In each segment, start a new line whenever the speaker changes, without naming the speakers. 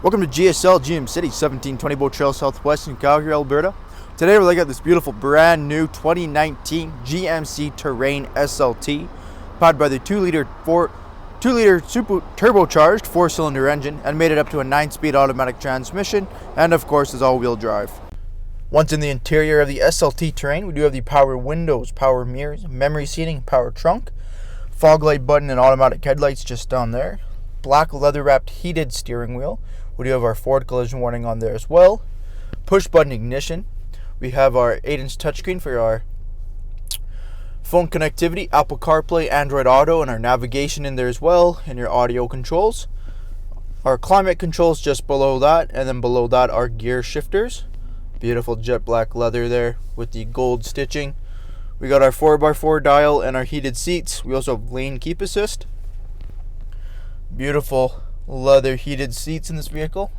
Welcome to GSL GM City, 1720 Boat Trail Southwest in Calgary, Alberta. Today we're looking at this beautiful brand new 2019 GMC Terrain SLT, powered by the 2-liter super turbocharged 4-cylinder engine, and made it up to a 9-speed automatic transmission, and of course is all-wheel drive. Once in the interior of the SLT Terrain, we do have the power windows, power mirrors, memory seating, power trunk, fog light button, and automatic headlights just down there. Black leather-wrapped heated steering wheel. We do have our forward collision warning on there as well. Push button ignition. We have our 8-inch touchscreen for our phone connectivity, Apple CarPlay, Android Auto, and our navigation in there as well, and your audio controls. Our climate controls just below that, and then below that our gear shifters. Beautiful jet black leather there with the gold stitching. We got our 4x4 dial and our heated seats. We also have lane keep assist. Beautiful leather heated seats in this vehicle.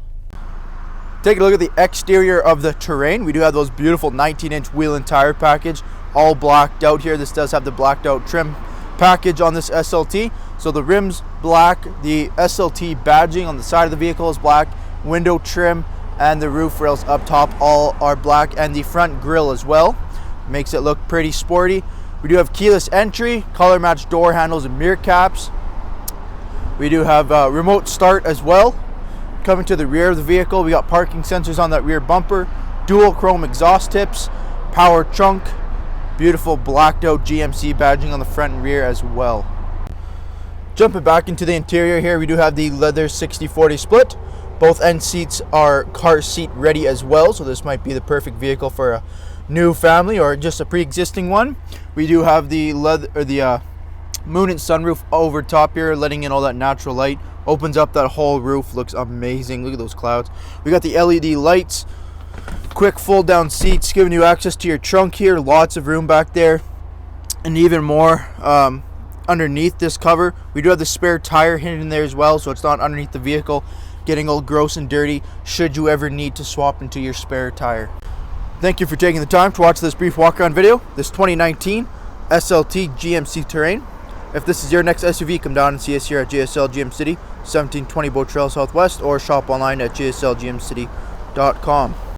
Take a look at the exterior of the Terrain. We do have those beautiful 19-inch wheel and tire package, all blacked out here. This does have the blacked out trim package on this SLT. So the rims black, the SLT badging on the side of the vehicle is black, window trim and the roof rails up top all are black, and the front grille as well. Makes it look pretty sporty. We do have keyless entry, color matched door handles and mirror caps. We do have remote start as well. Coming to the rear of the vehicle, we got parking sensors on that rear bumper, dual chrome exhaust tips, power trunk, beautiful blacked out GMC badging on the front and rear as well. Jumping back into the interior here, we do have the leather 60/40 split. Both end seats are car seat ready as well, so this might be the perfect vehicle for a new family or just a pre-existing one. We do have the moon and sunroof over top here, letting in all that natural light. Opens up that whole roof, looks amazing. Look at those clouds. We got the LED lights, quick fold down seats, giving you access to your trunk here. Lots of room back there, and even more underneath this cover. We do have the spare tire hidden there as well, so it's not underneath the vehicle getting all gross and dirty should you ever need to swap into your spare tire. Thank you for taking the time to watch this brief walk around video, this 2019 SLT GMC Terrain. If this is your next SUV, come down and see us here at GSL GM City, 1720 Boat Trail Southwest, or shop online at gslgmcity.com.